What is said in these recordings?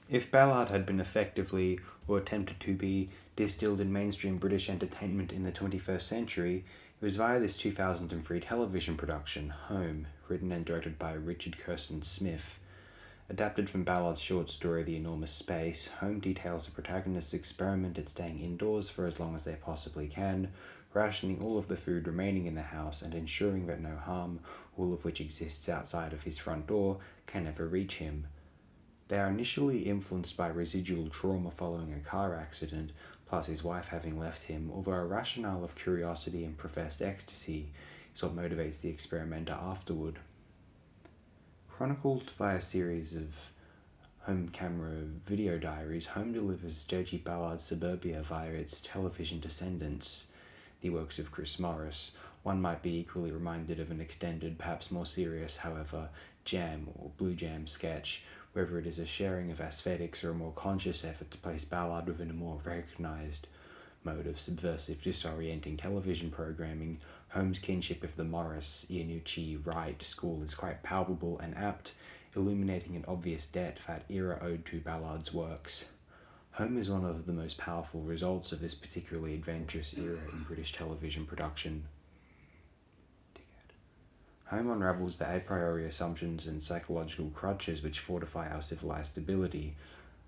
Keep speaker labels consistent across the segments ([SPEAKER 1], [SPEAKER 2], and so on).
[SPEAKER 1] If Ballard had been effectively, or attempted to be, distilled in mainstream British entertainment in the 21st century, it was via this 2003 television production, Home, written and directed by Richard Curson Smith. Adapted from Ballard's short story The Enormous Space, Home details the protagonist's experiment at staying indoors for as long as they possibly can, rationing all of the food remaining in the house and ensuring that no harm, all of which exists outside of his front door, can ever reach him. They are initially influenced by residual trauma following a car accident, plus his wife having left him, although a rationale of curiosity and professed ecstasy is what motivates the experimenter afterward. Chronicled via a series of home camera video diaries, Home delivers J.G. Ballard's suburbia via its television descendants, the works of Chris Morris. One might be equally reminded of an extended, perhaps more serious, however, Jam or Blue Jam sketch, whether it is a sharing of aesthetics or a more conscious effort to place Ballard within a more recognised mode of subversive, disorienting television programming. Holmes' kinship with the Morris, Iannucci, Wright school is quite palpable and apt, illuminating an obvious debt that era owed to Ballard's works. Home is one of the most powerful results of this particularly adventurous era in British television production. Home unravels the a priori assumptions and psychological crutches which fortify our civilized stability.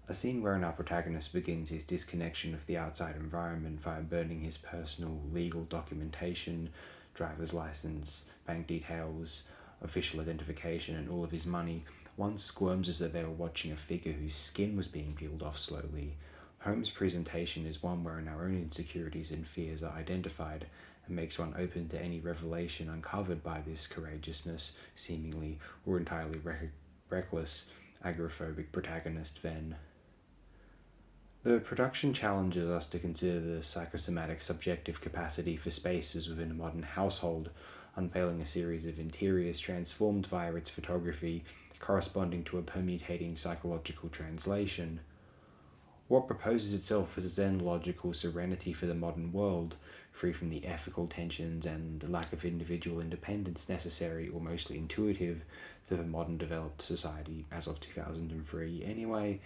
[SPEAKER 1] A scene wherein our protagonist begins his disconnection of the outside environment via burning his personal legal documentation, driver's license, bank details, official identification, and all of his money. One squirms as though they were watching a figure whose skin was being peeled off slowly. Holmes' presentation is one wherein our own insecurities and fears are identified, and makes one open to any revelation uncovered by this courageousness, seemingly or entirely reckless, agoraphobic protagonist then. The production challenges us to consider the psychosomatic subjective capacity for spaces within a modern household, unveiling a series of interiors transformed via its photography, corresponding to a permutating psychological translation. What proposes itself as a Zen-logical serenity for the modern world, free from the ethical tensions and lack of individual independence necessary or mostly intuitive to the modern developed society as of 2003 anyway,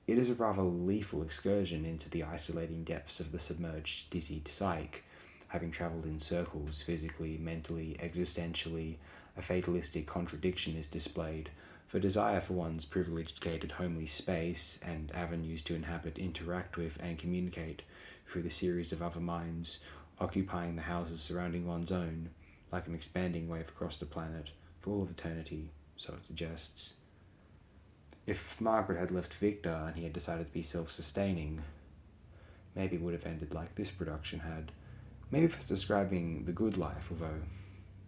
[SPEAKER 1] it is a rather lethal excursion into the isolating depths of the submerged, dizzied psyche. Having travelled in circles, physically, mentally, existentially, a fatalistic contradiction is displayed. The desire for one's privileged gated homely space and avenues to inhabit, interact with, and communicate through the series of other minds, occupying the houses surrounding one's own, like an expanding wave across the planet, for all of eternity, so it suggests. If Margaret had left Victor and he had decided to be self-sustaining, maybe it would have ended like this production had. Maybe that's describing the good life, although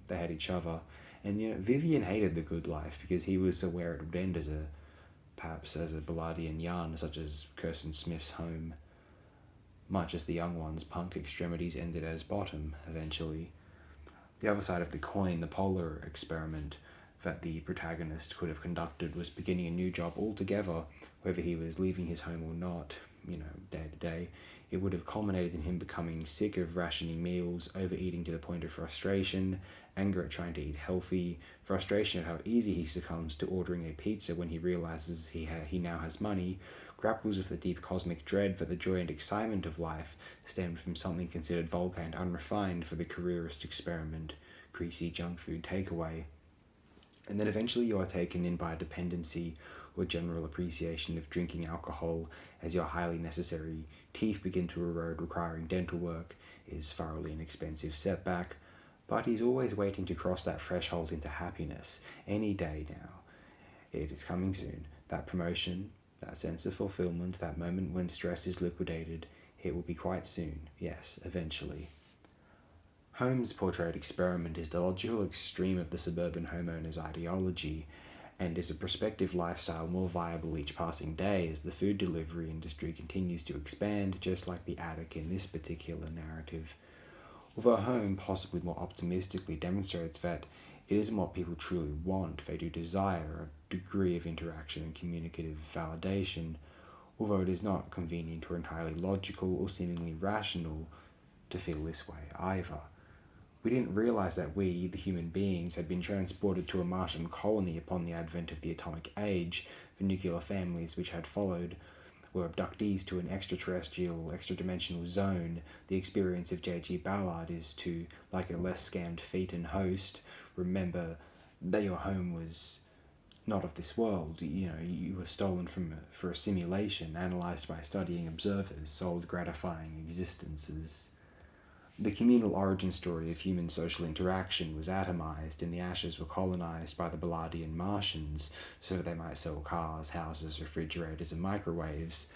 [SPEAKER 1] they had each other. And Vivian hated the good life because he was aware it would end perhaps as a Ballardian yarn, such as Curson Smith's Home, much as the young one's punk extremities ended as bottom, eventually. The other side of the coin, the polar experiment that the protagonist could have conducted, was beginning a new job altogether, whether he was leaving his home or not, day to day. It would have culminated in him becoming sick of rationing meals, overeating to the point of frustration, anger at trying to eat healthy, frustration at how easy he succumbs to ordering a pizza when he realizes he now has money, grapples with the deep cosmic dread that the joy and excitement of life stemmed from something considered vulgar and unrefined for the careerist experiment, greasy junk food takeaway. And then eventually you are taken in by a dependency or general appreciation of drinking alcohol as your highly necessary teeth begin to erode, requiring dental work is thoroughly an expensive setback. But he's always waiting to cross that threshold into happiness, any day now. It is coming soon. That promotion, that sense of fulfillment, that moment when stress is liquidated, it will be quite soon, yes, eventually. Holmes' portrayed experiment is the logical extreme of the suburban homeowner's ideology, and is a prospective lifestyle more viable each passing day as the food delivery industry continues to expand, just like the attic in this particular narrative. Although Home possibly more optimistically demonstrates that it isn't what people truly want, they do desire a degree of interaction and communicative validation, although it is not convenient or entirely logical or seemingly rational to feel this way either. We didn't realize that we, the human beings, had been transported to a Martian colony upon the advent of the atomic age. The nuclear families which had followed were abductees to an extraterrestrial, extra-dimensional zone. The experience of J.G. Ballard is to, like a less scammed Phaeton host, remember that your home was not of this world. You were stolen for a simulation, analyzed by studying observers, sold gratifying existences. The communal origin story of human social interaction was atomized, and the ashes were colonized by the Ballardian Martians so they might sell cars, houses, refrigerators, and microwaves.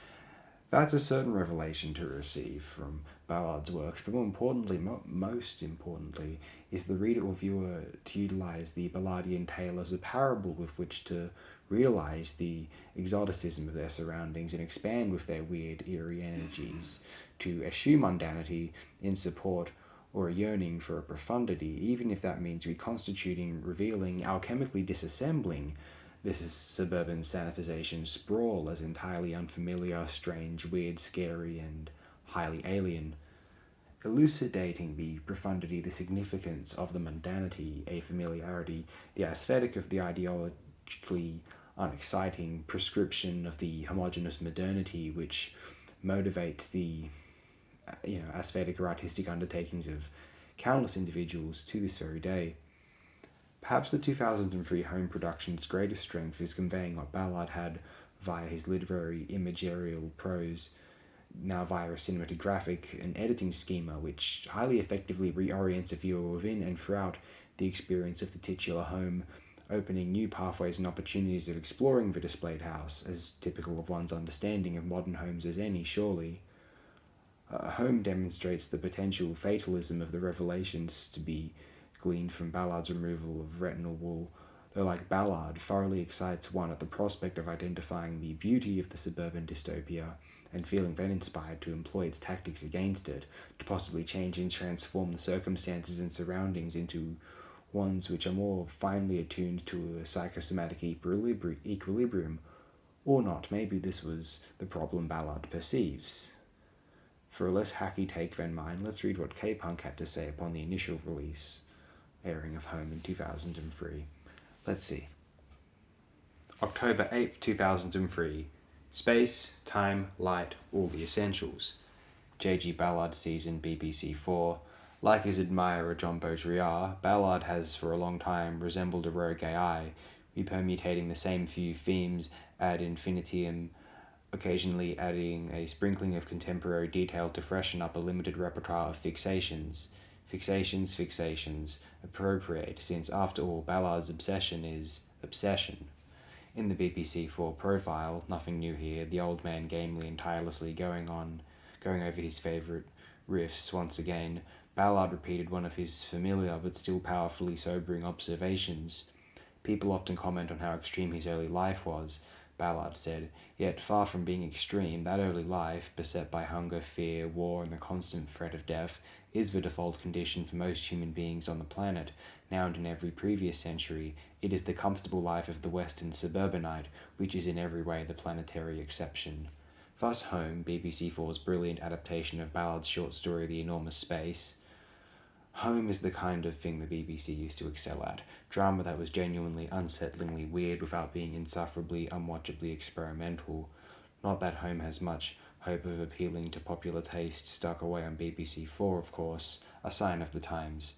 [SPEAKER 1] That's a certain revelation to receive from Ballard's works, but more importantly, most importantly, is the reader or viewer to utilize the Ballardian tale as a parable with which to realize the exoticism of their surroundings and expand with their weird, eerie energies, to eschew mundanity in support or a yearning for a profundity, even if that means reconstituting, revealing, alchemically disassembling this is suburban sanitization sprawl as entirely unfamiliar, strange, weird, scary, and highly alien. Elucidating the profundity, the significance of the mundanity, a familiarity, the aesthetic of the ideologically unexciting prescription of the homogeneous modernity which motivates the aesthetic or artistic undertakings of countless individuals to this very day. Perhaps the 2003 home production's greatest strength is conveying what Ballard had via his literary imagerial prose, now via a cinematographic and editing schema which highly effectively reorients a viewer within and throughout the experience of the titular home, opening new pathways and opportunities of exploring the displayed house, as typical of one's understanding of modern homes as any, surely. A home demonstrates the potential fatalism of the revelations to be gleaned from Ballard's removal of retinal wool, though like Ballard, thoroughly excites one at the prospect of identifying the beauty of the suburban dystopia and feeling then inspired to employ its tactics against it, to possibly change and transform the circumstances and surroundings into ones which are more finely attuned to a psychosomatic equilibrium, or not. Maybe this was the problem Ballard perceives. For a less hacky take than mine, let's read what K-Punk had to say upon the initial airing of Home in 2003. Let's see. October 8th, 2003. Space, time, light, all the essentials. J.G. Ballard season BBC 4. Like his admirer John Baudrillard, Ballard has for a long time resembled a rogue AI, repermutating the same few themes ad infinitum, occasionally adding a sprinkling of contemporary detail to freshen up a limited repertoire of fixations. Fixations, appropriate, since after all Ballard's obsession is obsession. In the BBC 4 profile, nothing new here, the old man gamely and tirelessly going over his favourite riffs once again. Ballard repeated one of his familiar but still powerfully sobering observations. People often comment on how extreme his early life was, Ballard said, yet far from being extreme, that early life, beset by hunger, fear, war, and the constant threat of death, is the default condition for most human beings on the planet, now and in every previous century. It is the comfortable life of the Western suburbanite, which is in every way the planetary exception. Thus Home, BBC 4's brilliant adaptation of Ballard's short story The Enormous Space. Home is the kind of thing the BBC used to excel at. Drama that was genuinely, unsettlingly weird without being insufferably, unwatchably experimental. Not that Home has much hope of appealing to popular taste stuck away on BBC 4, of course, a sign of the times.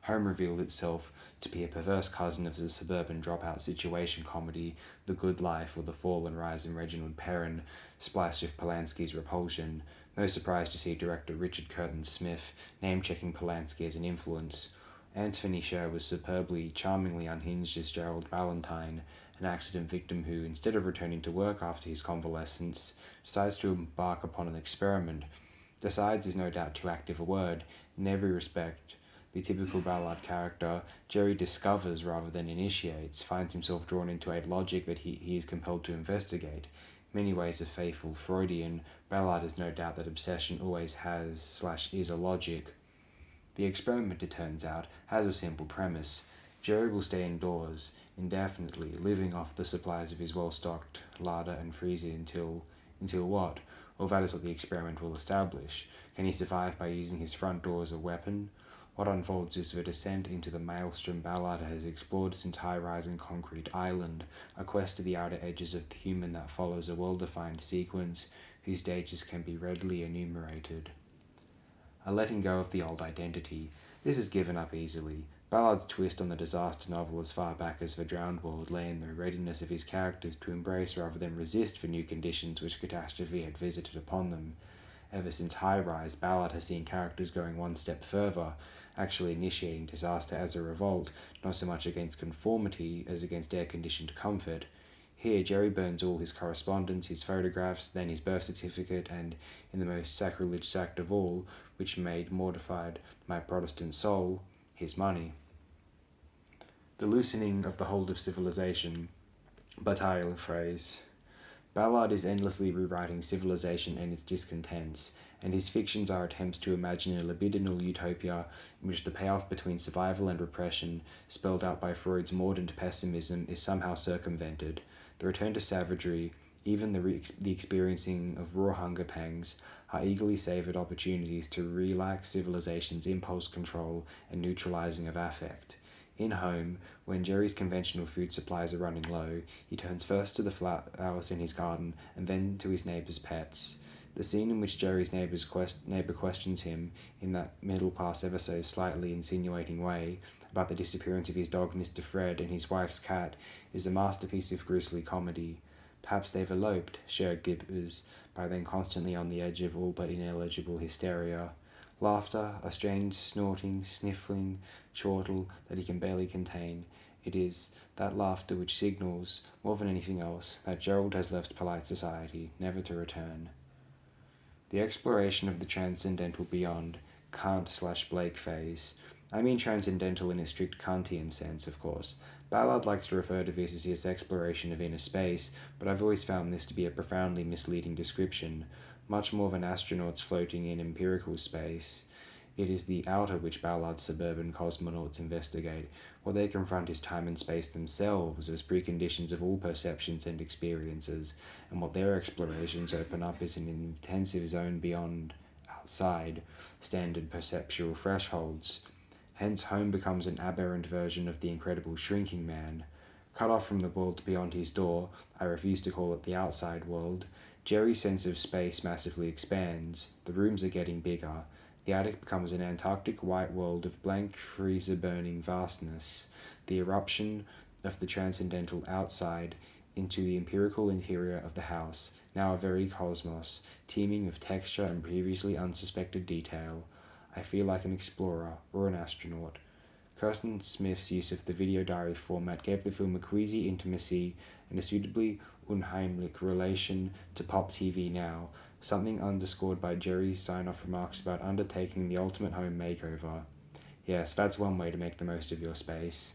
[SPEAKER 1] Home revealed itself to be a perverse cousin of the suburban dropout situation comedy The Good Life or The Fall and Rise of Reginald Perrin, spliced with Polanski's Repulsion. No surprise to see director Richard Curtin Smith name-checking Polanski as an influence. Anthony Sher was superbly, charmingly unhinged as Gerald Valentine, an accident victim who, instead of returning to work after his convalescence, decides to embark upon an experiment. Decides is no doubt too active a word. In every respect, the typical Ballard character, Jerry discovers rather than initiates, finds himself drawn into a logic that he is compelled to investigate. Many ways of faithful Freudian, Ballard has no doubt that obsession always has/is a logic. The experiment, it turns out, has a simple premise. Jerry will stay indoors indefinitely, living off the supplies of his well-stocked larder and freezer until what? Well, that is what the experiment will establish. Can he survive by using his front door as a weapon? What unfolds is the descent into the maelstrom Ballard has explored since High Rise and Concrete Island, a quest to the outer edges of the human that follows a well-defined sequence whose stages can be readily enumerated. A letting go of the old identity. This is given up easily. Ballard's twist on the disaster novel as far back as The Drowned World lay in the readiness of his characters to embrace rather than resist the new conditions which catastrophe had visited upon them. Ever since High Rise, Ballard has seen characters going one step further, actually initiating disaster as a revolt, not so much against conformity as against air-conditioned comfort. Here, Jerry burns all his correspondence, his photographs, then his birth certificate, and, in the most sacrilegious act of all, which made mortified my Protestant soul, his money. The loosening of the hold of civilization. Bataille phrase. Ballard is endlessly rewriting civilization and its discontents, and his fictions are attempts to imagine a libidinal utopia in which the payoff between survival and repression, spelled out by Freud's mordant pessimism, is somehow circumvented. The return to savagery, even the experiencing of raw hunger pangs, are eagerly savoured opportunities to relax civilization's impulse control and neutralizing of affect. In Home, when Jerry's conventional food supplies are running low, he turns first to the flowers in his garden and then to his neighbour's pets. The scene in which Jerry's neighbour questions him, in that middle-class ever so slightly insinuating way, about the disappearance of his dog Mr. Fred and his wife's cat, is a masterpiece of grisly comedy. Perhaps they've eloped, shared Gibbers, by then constantly on the edge of all but ineligible hysteria. Laughter, a strange snorting, sniffling chortle that he can barely contain. It is that laughter which signals, more than anything else, that Gerald has left polite society, never to return. The exploration of the transcendental beyond, Kant/Blake phase. I mean transcendental in a strict Kantian sense, of course. Ballard likes to refer to this as his exploration of inner space, but I've always found this to be a profoundly misleading description, much more than astronauts floating in empirical space. It is the outer which Ballard's suburban cosmonauts investigate, where they confront is time and space themselves as preconditions of all perceptions and experiences, and what their explorations open up is an intensive zone beyond, outside, standard perceptual thresholds. Hence Home becomes an aberrant version of the incredible Shrinking Man. Cut off from the world beyond his door, I refuse to call it the outside world, Jerry's sense of space massively expands. The rooms are getting bigger. The attic becomes an Antarctic white world of blank, freezer-burning vastness. The eruption of the transcendental outside into the empirical interior of the house, now a very cosmos, teeming of texture and previously unsuspected detail. I feel like an explorer, or an astronaut. Curson Smith's use of the video diary format gave the film a queasy intimacy and a suitably unheimlich relation to pop TV now, something underscored by Jerry's sign-off remarks about undertaking the ultimate home makeover. Yes, that's one way to make the most of your space.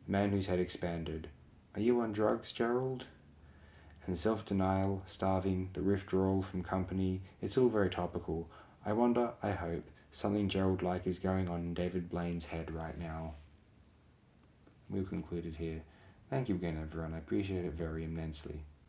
[SPEAKER 1] The man whose head expanded. Are you on drugs, Gerald? And self-denial, starving, the withdrawal from company, it's all very topical. I wonder, I hope, something Gerald-like is going on in David Blaine's head right now. We'll conclude it here. Thank you again, everyone. I appreciate it very immensely.